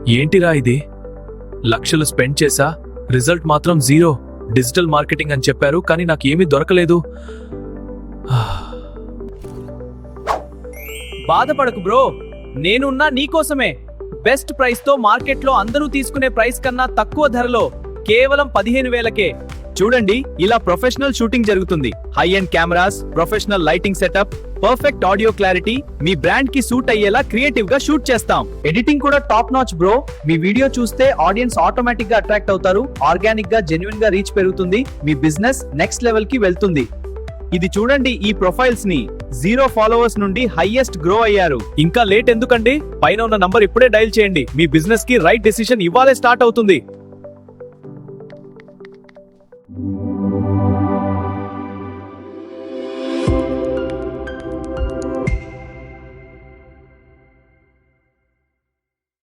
ఏంటిరా ఇది? లక్షలు స్పెండ్ చేసా, రిజల్ట్ మాత్రం జీరో. డిజిటల్ మార్కెటింగ్ అని చెప్పారు, కానీ నాకేమీ దొరకలేదు. బాధపడకు బ్రో, నేనున్నా నీకోసమే. బెస్ట్ ప్రైస్ తో మార్కెట్లో అందరూ తీసుకునే ప్రైస్ కన్నా తక్కువ ధరలో కేవలం 15,000కే. చూడండి, ఇలా ప్రొఫెషనల్ షూటింగ్ జరుగుతుంది. High end cameras, professional lighting setup, perfect audio clarity, మీ బ్రాండ్ కి సూట్ అయ్యేలా క్రియేటివ్ గా షూట్ చేస్తాం. ఎడిటింగ్ కూడా టాప్ నాచ్ బ్రో. మీ వీడియో చూస్తే ఆడియన్స్ ఆటోమేటిక్ గా అట్రాక్ట్ అవుతారు. ఆర్గానిక్ గా, జెన్యున్ గా రీచ్ పెరుగుతుంది. మీ బిజినెస్ నెక్స్ట్ లెవెల్ కి వెళ్తుంది. ఇది చూడండి, ఈ ప్రొఫైల్స్ ని 0 ఫాలోవర్స్ నుండి హైయెస్ట్ గ్రో అయ్యారు. ఇంకా లేట్ ఎందుకండి? పైన ఉన్న నంబర్ ఇప్పుడే డైల్ చేయండి. మీ బిజినెస్ కి రైట్ డెసిషన్ ఇవ్వాలే స్టార్ట్ అవుతుంది.